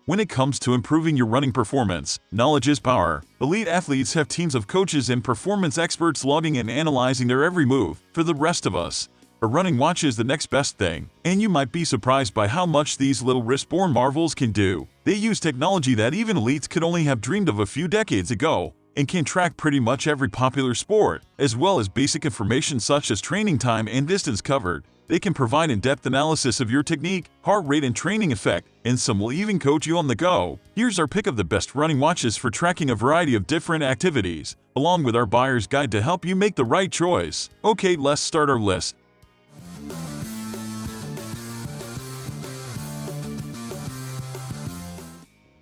When it comes to improving your running performance, knowledge is power. Elite athletes have teams of coaches and performance experts logging and analyzing their every move. For the rest of us, a running watch is the next best thing, and you might be surprised by how much these little wrist-borne marvels can do. They use technology that even elites could only have dreamed of a few decades ago, and can track pretty much every popular sport, as well as basic information such as training time and distance covered. They can provide in-depth analysis of your technique, heart rate, and training effect, and some will even coach you on the go. Here's our pick of the best running watches for tracking a variety of different activities, along with our buyer's guide to help you make the right choice. Okay, let's start our list.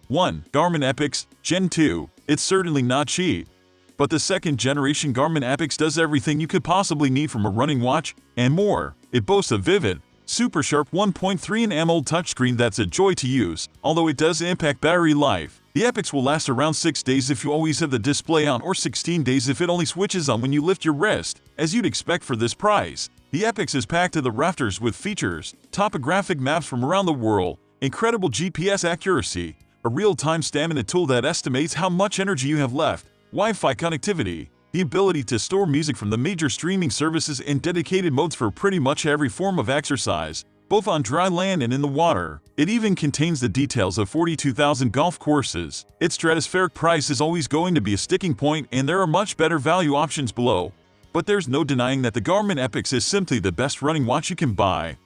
One, Garmin Epix Gen 2. It's certainly not cheap, but the second-generation Garmin Epix does everything you could possibly need from a running watch, and more. It boasts a vivid, super sharp 1.3-inch AMOLED touchscreen that's a joy to use, although it does impact battery life. The Epix will last around 6 days if you always have the display on, or 16 days if it only switches on when you lift your wrist. As you'd expect for this price, the Epix is packed to the rafters with features, topographic maps from around the world, incredible GPS accuracy, a real-time stamina tool that estimates how much energy you have left, Wi-Fi connectivity, the ability to store music from the major streaming services, and dedicated modes for pretty much every form of exercise, both on dry land and in the water. It even contains the details of 42,000 golf courses. Its stratospheric price is always going to be a sticking point, and there are much better value options below. But there's no denying that the Garmin Epix is simply the best running watch you can buy.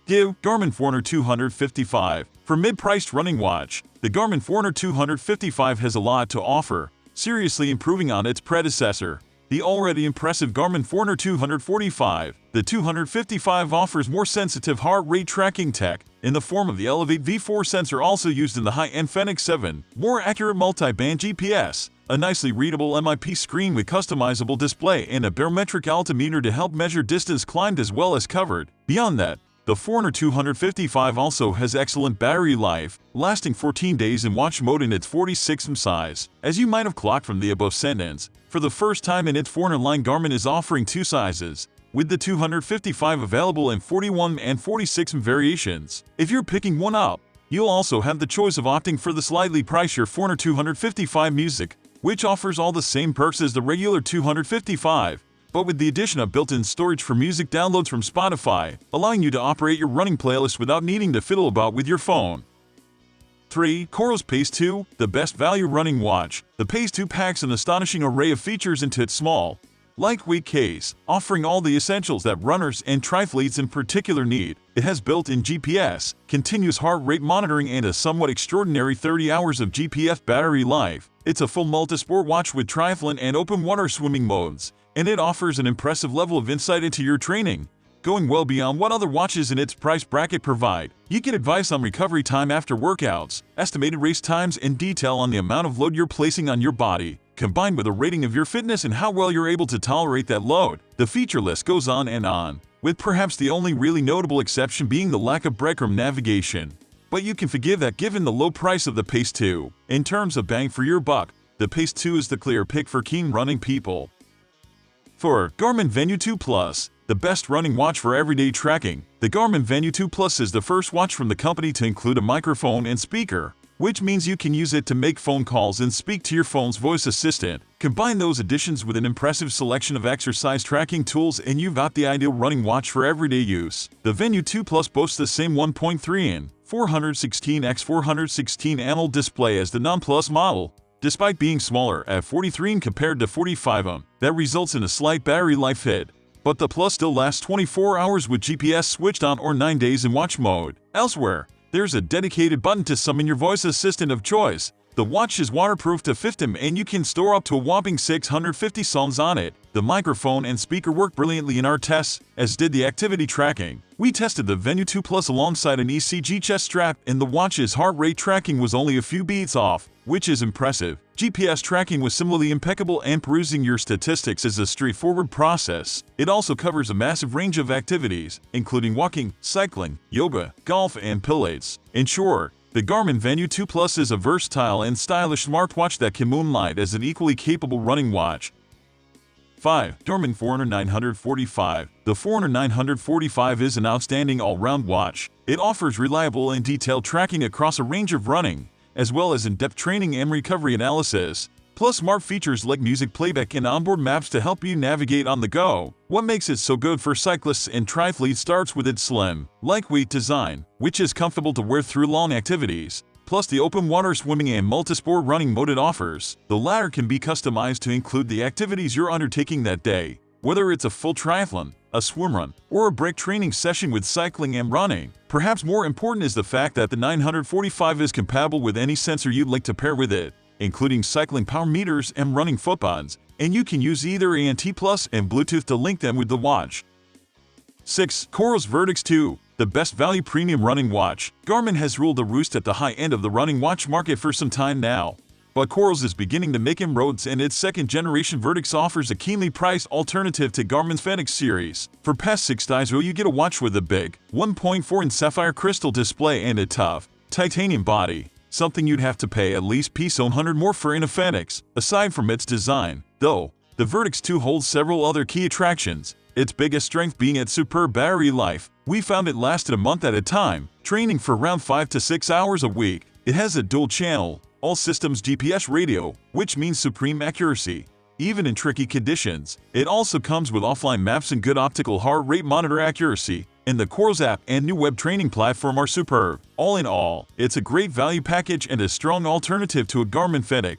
2. Garmin Forerunner 255. For mid-priced running watch, the Garmin Forerunner 255 has a lot to offer, seriously improving on its predecessor, the already impressive Garmin Forerunner 245. The 255 offers more sensitive heart rate tracking tech, in the form of the Elevate V4 sensor also used in the high-end Fenix 7, more accurate multi-band GPS, a nicely readable MIP screen with customizable display, and a barometric altimeter to help measure distance climbed as well as covered. Beyond that, the Forerunner 255 also has excellent battery life, lasting 14 days in watch mode in its 46mm size. As you might have clocked from the above sentence, for the first time in its Forerunner line, Garmin is offering two sizes, with the 255 available in 41mm and 46mm variations. If you're picking one up, you'll also have the choice of opting for the slightly pricier Forerunner 255 Music, which offers all the same perks as the regular 255. But with the addition of built-in storage for music downloads from Spotify, allowing you to operate your running playlist without needing to fiddle about with your phone. 3. Coros Pace 2, the best value running watch. The Pace 2 packs an astonishing array of features into its small, lightweight case, offering all the essentials that runners and triathletes in particular need. It has built-in GPS, continuous heart rate monitoring, and a somewhat extraordinary 30 hours of GPS battery life. It's a full multisport watch with triathlon and open water swimming modes, and it offers an impressive level of insight into your training, going well beyond what other watches in its price bracket provide. You get advice on recovery time after workouts, estimated race times, and detail on the amount of load you're placing on your body, combined with a rating of your fitness and how well you're able to tolerate that load. The feature list goes on, with perhaps the only really notable exception being the lack of breadcrumb navigation. But you can forgive that given the low price of the Pace 2. In terms of bang for your buck, the Pace 2 is the clear pick for keen running people. 4. Garmin Venu 2 Plus, the best running watch for everyday tracking. The Garmin Venu 2 Plus is the first watch from the company to include a microphone and speaker, which means you can use it to make phone calls and speak to your phone's voice assistant. Combine those additions with an impressive selection of exercise tracking tools and you've got the ideal running watch for everyday use. The Venu 2 Plus boasts the same 1.3-inch 416x416 AMOLED display as the non-Plus model, despite being smaller at 43 compared to 45. That results in a slight battery life hit, but the Plus still lasts 24 hours with GPS switched on or 9 days in watch mode. Elsewhere, there's a dedicated button to summon your voice assistant of choice. The watch is waterproof to 50 and you can store up to a whopping 650 songs on it. The microphone and speaker work brilliantly in our tests, as did the activity tracking. We tested the Venu 2 Plus alongside an ECG chest strap, and the watch's heart rate tracking was only a few beats off, which is impressive. GPS tracking was similarly impeccable, and perusing your statistics is a straightforward process. It also covers a massive range of activities, including walking, cycling, yoga, golf, and pilates. In short, the Garmin Venu 2 Plus is a versatile and stylish smartwatch that can moonlight as an equally capable running watch. 5. Garmin Forerunner 945. The Forerunner 945 is an outstanding all-round watch. It offers reliable and detailed tracking across a range of running, as well as in-depth training and recovery analysis, plus smart features like music playback and onboard maps to help you navigate on the go. What makes it so good for cyclists and triathletes starts with its slim, lightweight design, which is comfortable to wear through long activities, plus the open water swimming and multisport running mode it offers. The latter can be customized to include the activities you're undertaking that day, whether it's a full triathlon, a swimrun, or a break training session with cycling and running. Perhaps more important is the fact that the 945 is compatible with any sensor you'd like to pair with it, including cycling power meters and running footbuds, and you can use either ANT Plus and Bluetooth to link them with the watch. 6. Coros Vertix 2. The best value premium running watch. Garmin has ruled the roost at the high end of the running watch market for some time now, but Coros is beginning to make inroads, and its second-generation Vertix offers a keenly priced alternative to Garmin's Venu series. For past 6 days, you get a watch with a big 1.4-inch sapphire crystal display and a tough titanium body, something you'd have to pay at least $100 more for in a Venu. Aside from its design, though, the Vertix 2 holds several other key attractions, its biggest strength being its superb battery life. We found it lasted a month at a time, training for around 5 to 6 hours a week. It has a dual-channel, all-systems GPS radio, which means supreme accuracy, even in tricky conditions. It also comes with offline maps and good optical heart rate monitor accuracy, and the Coros app and new web training platform are superb. All in all, it's a great value package and a strong alternative to a Garmin Venu.